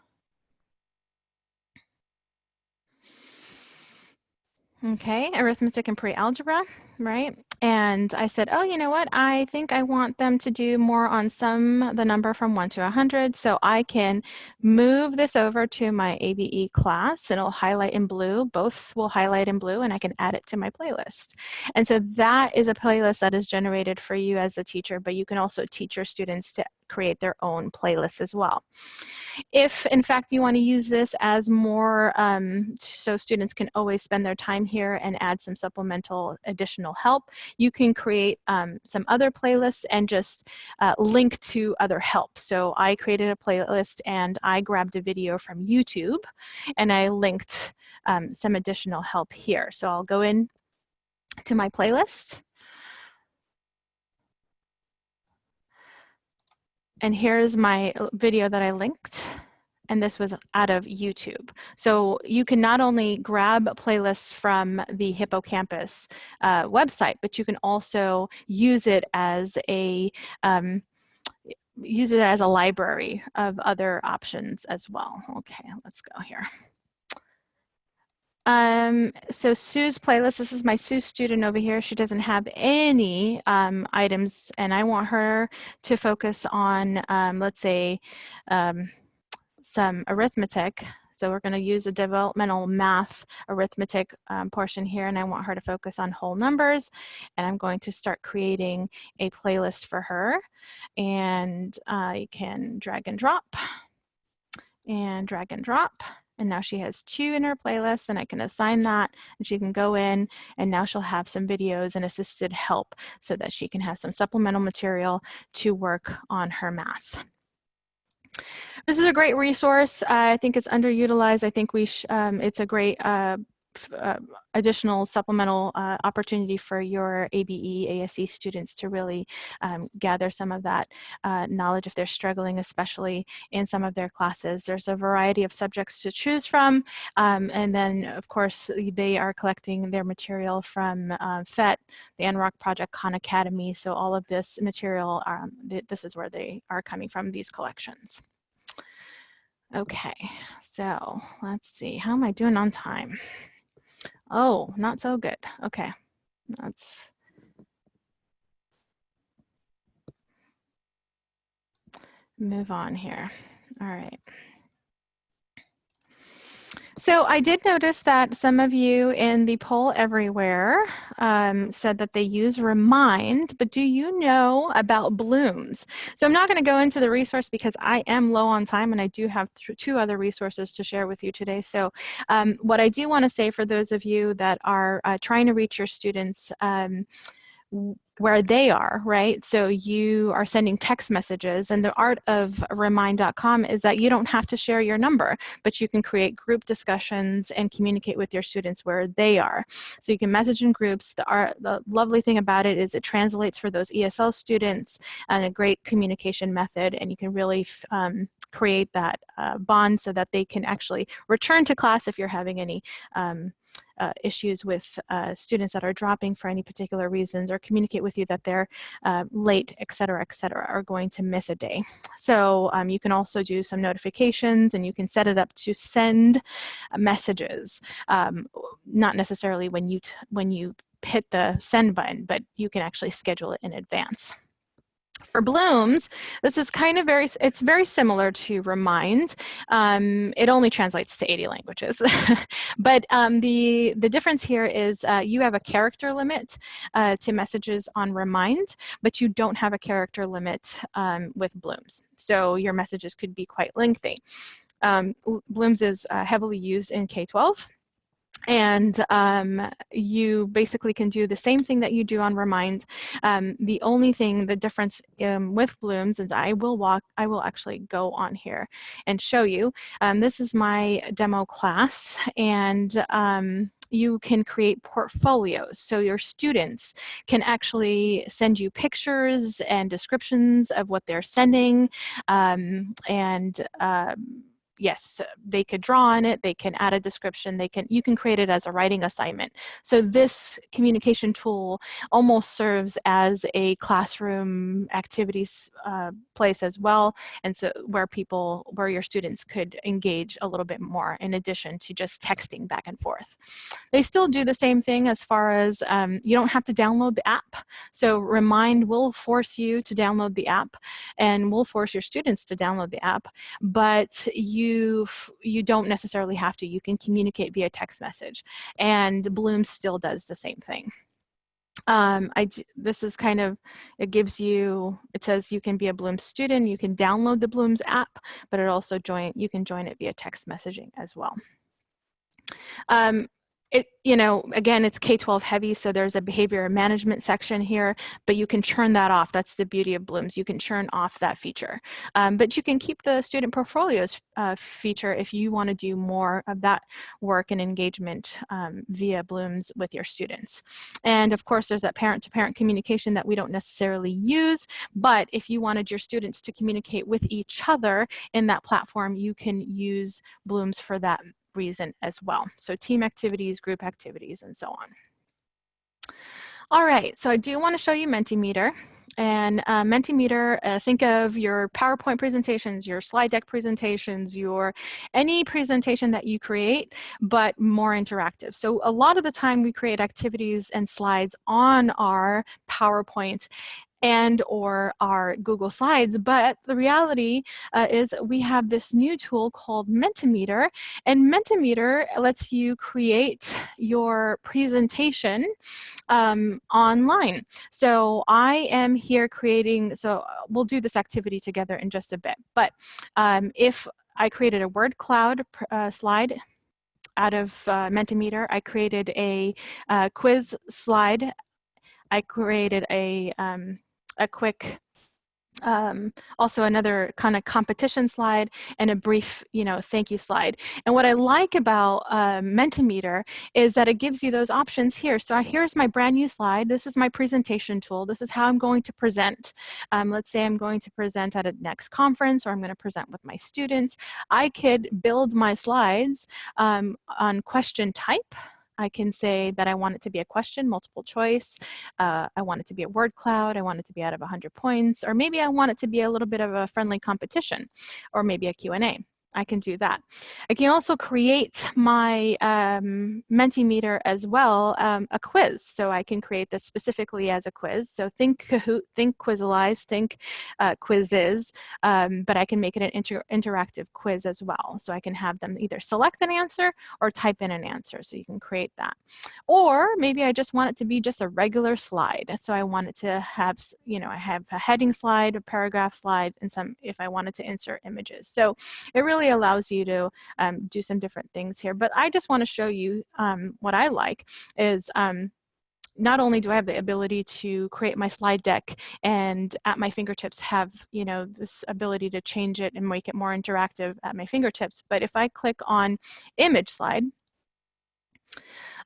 Okay, arithmetic and pre-algebra, right? And I said, oh, you know what? I think I want them to do more on the number from 1 to 100. So I can move this over to my ABE class and it'll highlight in blue. Both will highlight in blue and I can add it to my playlist. And so that is a playlist that is generated for you as a teacher, but you can also teach your students to create their own playlists as well. If in fact you want to use this as more, so students can always spend their time here and add some supplemental additional help, you can create some other playlists and just link to other help. So I created a playlist and I grabbed a video from YouTube and I linked some additional help here. So I'll go in to my playlist. And here's my video that I linked. And this was out of YouTube. So you can not only grab playlists from the Hippocampus website, but you can also use it as a library of other options as well. Okay, let's go here. So Sue's playlist, this is my Sue student over here. She doesn't have any items and I want her to focus on, let's say, some arithmetic. So we're going to use a developmental math arithmetic portion here, and I want her to focus on whole numbers. And I'm going to start creating a playlist for her. And I can drag and drop and drag and drop. And now she has 2 in her playlist, and I can assign that, and she can go in, and now she'll have some videos and assisted help so that she can have some supplemental material to work on her math. This is a great resource. I think it's underutilized. I think it's a great additional supplemental opportunity for your ABE, ASE students to really gather some of that knowledge if they're struggling, especially in some of their classes. There's a variety of subjects to choose from. And then, of course, they are collecting their material from FET, the NROC Project, Khan Academy. So all of this material, this is where they are coming from, these collections. Okay, so let's see. How am I doing on time? Oh, not so good. Okay, let's move on here. All right. So I did notice that some of you in the poll everywhere said that they use Remind, but do you know about Blooms? So I'm not going to go into the resource because I am low on time and I do have 2 other resources to share with you today. So what I do want to say for those of you that are trying to reach your students where they are, right? So you are sending text messages, and the art of remind.com is that you don't have to share your number, but you can create group discussions and communicate with your students where they are. So you can message in groups. The lovely thing about it is it translates for those ESL students, and a great communication method, and you can really create that bond so that they can actually return to class if you're having any issues with students that are dropping for any particular reasons, or communicate with you that they're late, et cetera, are going to miss a day. So you can also do some notifications, and you can set it up to send messages, not necessarily when you hit the send button, but you can actually schedule it in advance. For Blooms, this is kind of it's very similar to Remind. It only translates to 80 languages. But the difference here is you have a character limit to messages on Remind, but you don't have a character limit with Blooms. So your messages could be quite lengthy. Blooms is heavily used in K-12. And you basically can do the same thing that you do on Remind. The difference with Blooms is I will actually go on here and show you. This is my demo class, and you can create portfolios. So your students can actually send you pictures and descriptions of what they're sending, yes, they could draw on it, they can add a description, you can create it as a writing assignment. So this communication tool almost serves as a classroom activities place as well, and so where your students could engage a little bit more in addition to just texting back and forth. They still do the same thing as far as you don't have to download the app. So Remind will force you to download the app, and will force your students to download the app, but you don't necessarily have to. You can communicate via text message, and Bloom still does the same thing. This is kind of, it gives you, it says you can be a Bloom student, you can download the Bloom's app, but it also you can join it via text messaging as well. Again, it's K-12 heavy, so there's a behavior management section here, but you can turn that off. That's the beauty of Bloom's. You can turn off that feature. But you can keep the student portfolios feature if you want to do more of that work and engagement via Bloom's with your students. And of course, there's that parent-to-parent communication that we don't necessarily use, but if you wanted your students to communicate with each other in that platform, you can use Bloom's for that reason as well. So team activities, group activities, and so on. All right, so I do want to show you Mentimeter. And Mentimeter, think of your PowerPoint presentations, your slide deck presentations, any presentation that you create, but more interactive. So a lot of the time we create activities and slides on our PowerPoint and or our Google Slides, but the reality is we have this new tool called Mentimeter, and Mentimeter lets you create your presentation online. So I am here creating, so we'll do this activity together in just a bit, but if I created a word cloud slide out of Mentimeter, I created a quiz slide, I created a quick, also another kind of competition slide, and a brief, thank you slide. And what I like about Mentimeter is that it gives you those options here. So here's my brand new slide. This is my presentation tool. This is how I'm going to present. Let's say I'm going to present at a next conference, or I'm going to present with my students. I could build my slides on question type. I can say that I want it to be a question, multiple choice. I want it to be a word cloud. I want it to be out of 100 points. Or maybe I want it to be a little bit of a friendly competition, or maybe a Q&A. I can do that. I can also create my Mentimeter as well, a quiz. So I can create this specifically as a quiz. So think Kahoot, think QUIZALIZE, think quizzes, but I can make it an interactive quiz as well. So I can have them either select an answer or type in an answer. So you can create that. Or maybe I just want it to be just a regular slide. So I want it to have, I have a heading slide, a paragraph slide, and if I wanted to insert images. So it really allows you to do some different things here. But I just want to show you what I like is not only do I have the ability to create my slide deck and at my fingertips have, this ability to change it and make it more interactive at my fingertips, but if I click on image slide,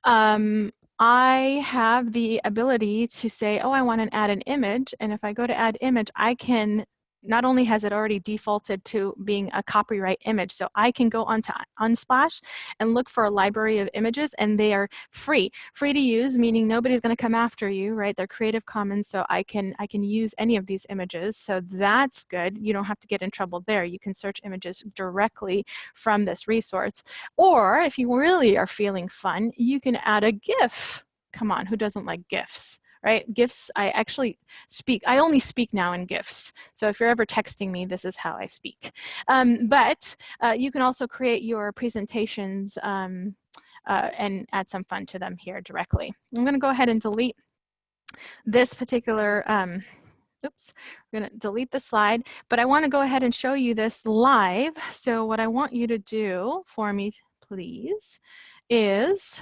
I have the ability to say, oh, I want to add an image. And if I go to add image, I can, not only has it already defaulted to being a copyright image, so I can go onto Unsplash and look for a library of images, and they are free to use, meaning nobody's going to come after you, right? They're Creative Commons, so I can use any of these images. So that's good. You don't have to get in trouble there. You can search images directly from this resource. Or if you really are feeling fun, you can add a GIF. Come on, who doesn't like GIFs? Right? GIFs, I only speak now in GIFs. So if you're ever texting me, this is how I speak. But you can also create your presentations and add some fun to them here directly. I'm going to go ahead and delete this particular, oops, we're going to delete the slide, but I want to go ahead and show you this live. So what I want you to do for me, please, is,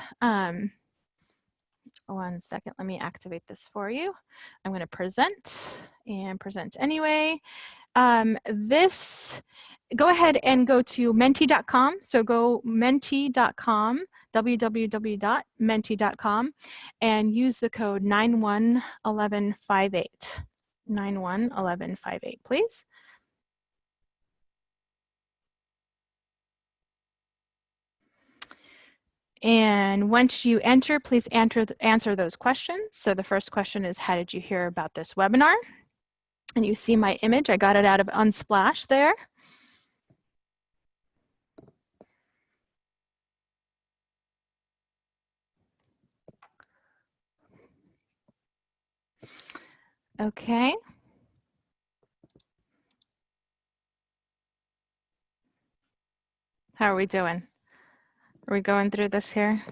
one second, let me activate this for you. I'm going to present and present anyway. Go ahead and go to menti.com. So go menti.com, www.menti.com, and use the code 911158. 911158, please. And once you enter, please answer those questions. So the first question is, how did you hear about this webinar? And you see my image. I got it out of Unsplash there. Okay. How are we doing? Are we going through this here?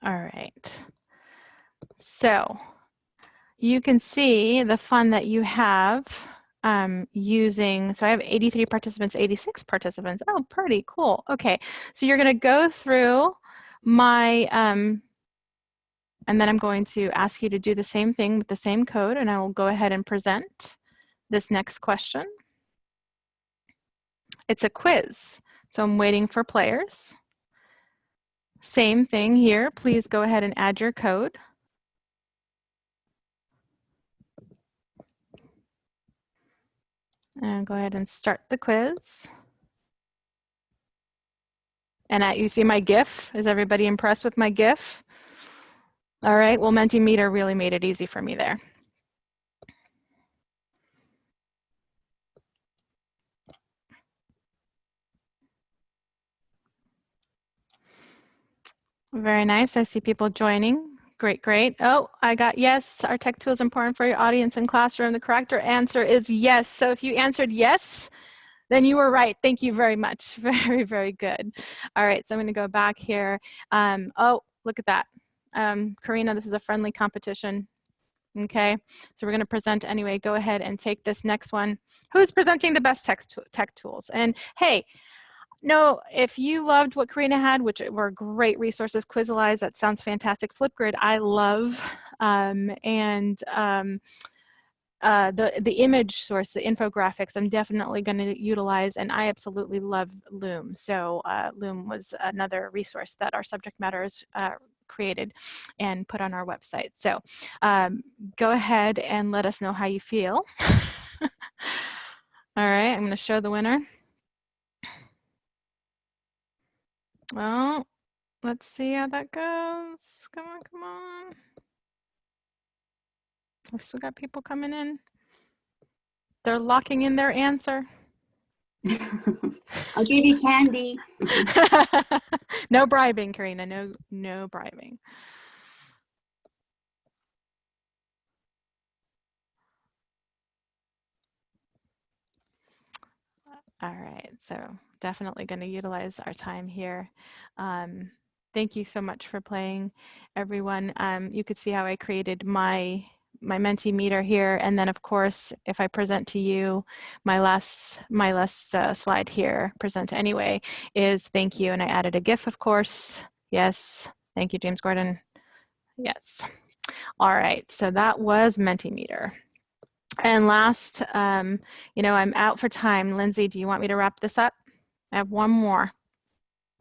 All right. So you can see the fun that you have using, so I have 83 participants, 86 participants. Oh, pretty cool. Okay, so you're going to go through my, and then I'm going to ask you to do the same thing with the same code, and I will go ahead and present this next question. It's a quiz, so I'm waiting for players. Same thing here. Please go ahead and add your code. And go ahead and start the quiz. And you see my GIF? Is everybody impressed with my GIF? All right, well, Mentimeter really made it easy for me there. Very nice, I see people joining. Great, great. Oh, I got yes, our tech tool is important for your audience and classroom. The correct answer is yes. So if you answered yes, then you were right. Thank you very much. Very, very good. All right, so I'm gonna go back here. Oh, look at that. Karina, this is a friendly competition. Okay, so we're gonna present anyway. Go ahead and take this next one. Who's presenting the best tech tools? And hey, no, if you loved what Karina had, which were great resources, QUIZALIZE, that sounds fantastic. FLIPGRID, I love. The image source, the infographics, I'm definitely going to utilize, and I absolutely love Loom. So Loom was another resource that our subject matters created and put on our website. So go ahead and let us know how you feel. All right, I'm going to show the winner. Well, let's see how that goes. Come on, come on. We've still got people coming in. They're locking in their answer. I'll give you candy. No bribing, Karina. No bribing. All right, so definitely going to utilize our time here. Thank you so much for playing, everyone. You could see how I created my Mentimeter here, and then of course, if I present to you, my last slide here, present anyway, is thank you, and I added a GIF, of course. Yes, thank you, James Gordon. Yes. All right, so that was Mentimeter. And last, you know, I'm out for time. Lindsay, do you want me to wrap this up? I have one more.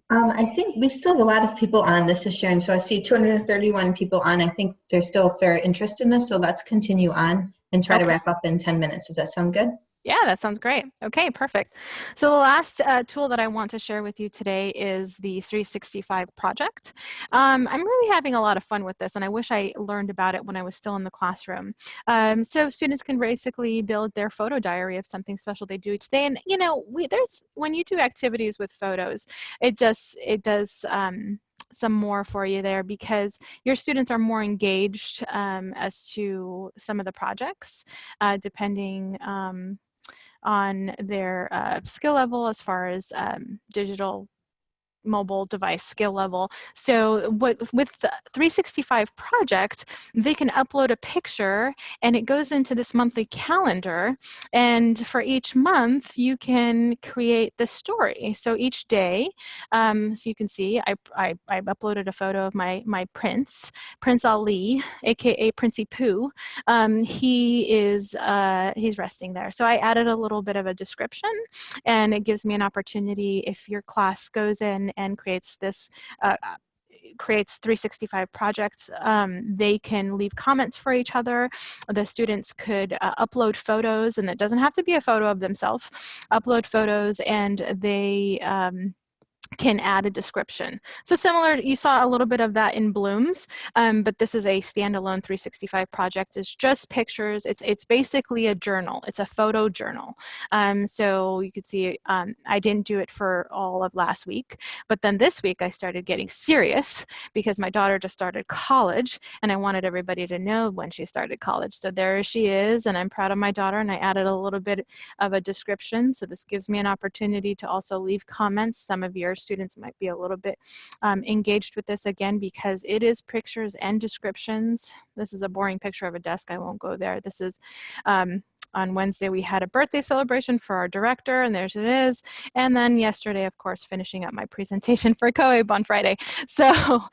I think we still have a lot of people on. This is Sharon. So I see 231 people on. I think there's still a fair interest in this. So let's continue on and try to wrap up in 10 minutes. Does that sound good? Yeah, that sounds great. Okay, perfect. So the last tool that I want to share with you today is the 365 project. I'm really having a lot of fun with this, and I wish I learned about it when I was still in the classroom. So students can basically build their photo diary of something special they do each day. And you know, when you do activities with photos, it does some more for you there, because your students are more engaged as to some of the projects, depending on their skill level as far as digital mobile device skill level. So with the 365 project, they can upload a picture and it goes into this monthly calendar, and for each month you can create the story. So each day, so you can see I uploaded a photo of my Prince Ali, aka Princey Pooh. He's resting there. So I added a little bit of a description, and it gives me an opportunity, if your class goes in and creates this creates 365 projects. They can leave comments for each other. The students could upload photos, and it doesn't have to be a photo of themselves. Upload photos, and they can add a description. So similar, you saw a little bit of that in Bloom's, but this is a standalone 365 project. It's just pictures. It's basically a journal. It's a photo journal. So you could see I didn't do it for all of last week, but then this week I started getting serious because my daughter just started college, and I wanted everybody to know when she started college. So there she is, and I'm proud of my daughter, and I added a little bit of a description. So this gives me an opportunity to also leave comments. Some of your students might be a little bit engaged with this again, because it is pictures and descriptions. This is a boring picture of a desk. I won't go there. This is on Wednesday, we had a birthday celebration for our director, and there it is. And then yesterday, of course, finishing up my presentation for COAB on Friday. So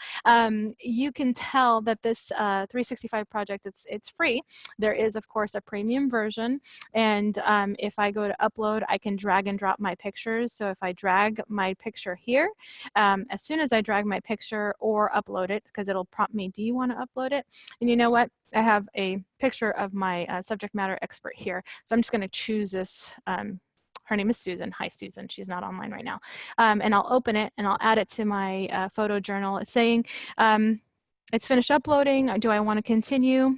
you can tell that this 365 project, it's free. There is, of course, a premium version. And if I go to upload, I can drag and drop my pictures. So if I drag my picture here, as soon as I drag my picture or upload it, because it'll prompt me, do you want to upload it? And you know what? I have a picture of my subject matter expert here. So I'm just going to choose this. Her name is Susan. Hi, Susan. She's not online right now. And I'll open it and I'll add it to my photo journal. It's saying it's finished uploading. Do I want to continue?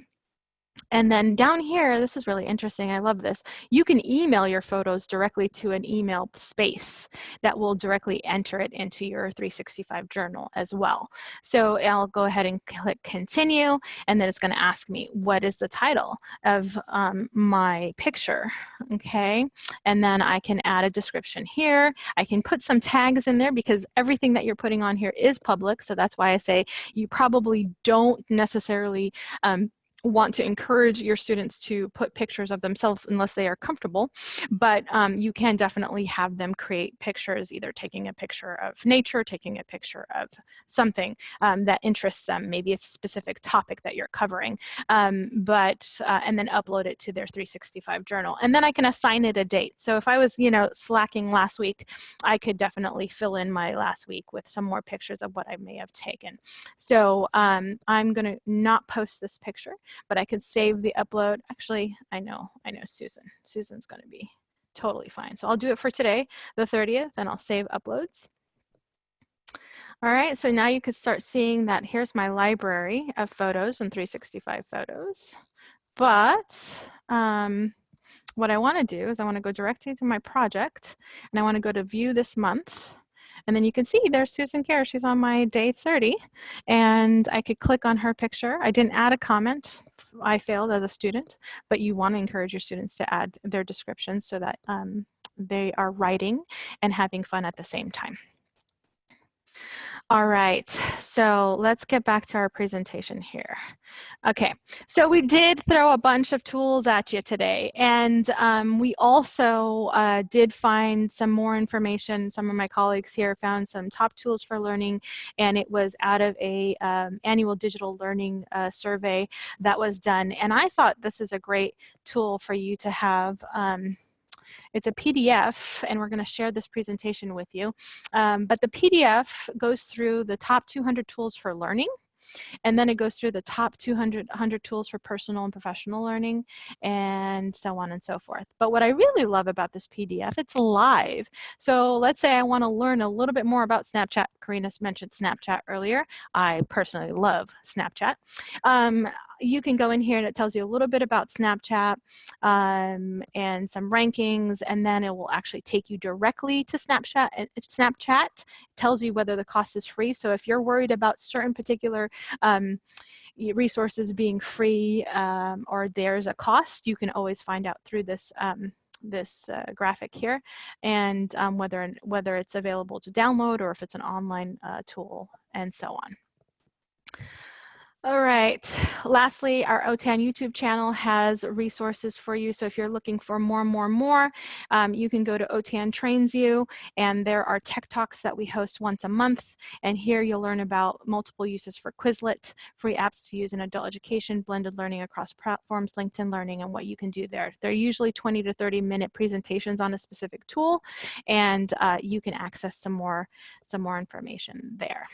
And then down here, this is really interesting. I love this. You can email your photos directly to an email space that will directly enter it into your 365 journal as well. So I'll go ahead and click continue, and then it's going to ask me, what is the title of my picture? Okay. And then I can add a description here. I can put some tags in there because everything that you're putting on here is public. So that's why I say you probably don't necessarily want to encourage your students to put pictures of themselves unless they are comfortable, but you can definitely have them create pictures, either taking a picture of nature, taking a picture of something that interests them. Maybe it's a specific topic that you're covering, and then upload it to their 365 journal. And then I can assign it a date. So if I was, slacking last week, I could definitely fill in my last week with some more pictures of what I may have taken. So I'm going to not post this picture, but I could save the upload. Actually, I know Susan. Susan's going to be totally fine. So I'll do it for today, the 30th, and I'll save uploads. All right, so now you could start seeing that here's my library of photos and 365 photos. But what I want to do is I want to go directly to my project, and I want to go to view this month. And then you can see there's Susan Kerr. She's on my day 30, and I could click on her picture. I didn't add a comment. I failed as a student, but you want to encourage your students to add their descriptions so that they are writing and having fun at the same time. All right, so let's get back to our presentation here. Okay, so we did throw a bunch of tools at you today, and we also did find some more information. Some of my colleagues here found some top tools for learning, and it was out of a annual digital learning survey that was done. And I thought this is a great tool for you to have. It's a PDF, and we're going to share this presentation with you. But the PDF goes through the top 200 tools for learning, and then it goes through the top 200 tools for personal and professional learning, and so on and so forth. But what I really love about this PDF, it's live. So let's say I want to learn a little bit more about Snapchat. Karina mentioned Snapchat earlier. I personally love Snapchat. You can go in here and it tells you a little bit about Snapchat and some rankings, and then it will actually take you directly to Snapchat. Snapchat tells you whether the cost is free. So if you're worried about certain particular resources being free or there's a cost, you can always find out through this graphic here, and whether it's available to download or if it's an online tool, and so on. All right, lastly, our OTAN YouTube channel has resources for you. So if you're looking for more, you can go to OTAN Trains You, and there are tech talks that we host once a month. And here you'll learn about multiple uses for Quizlet, free apps to use in adult education, blended learning across platforms, LinkedIn Learning, and what you can do there. They're usually 20 to 30-minute presentations on a specific tool, and you can access some more information there.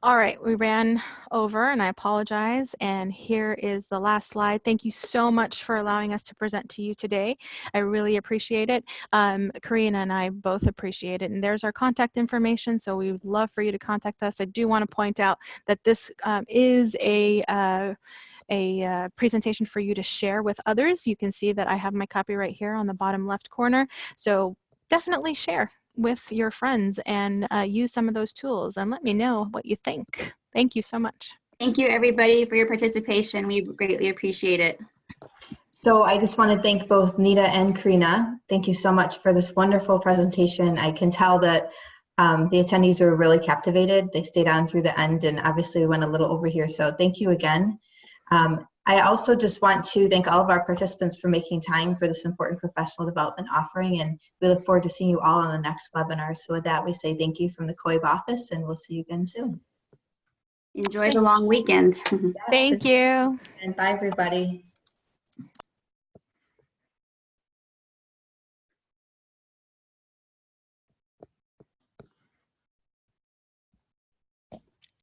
All right, we ran over and I apologize. And here is the last slide. Thank you so much for allowing us to present to you today. I really appreciate it. Karina and I both appreciate it. And there's our contact information, so we would love for you to contact us. I do want to point out that this is a presentation for you to share with others. You can see that I have my copy right here on the bottom left corner. So definitely share with your friends and use some of those tools and let me know what you think. Thank you so much. Thank you, everybody, for your participation. We greatly appreciate it. So I just want to thank both Nita and Karina. Thank you so much for this wonderful presentation. I can tell that the attendees were really captivated. They stayed on through the end and obviously we went a little over here. So thank you again. I also just want to thank all of our participants for making time for this important professional development offering, and we look forward to seeing you all on the next webinar. So with that, we say thank you from the COIB office, and we'll see you again soon. Enjoy the long weekend. Thank you. And bye, everybody.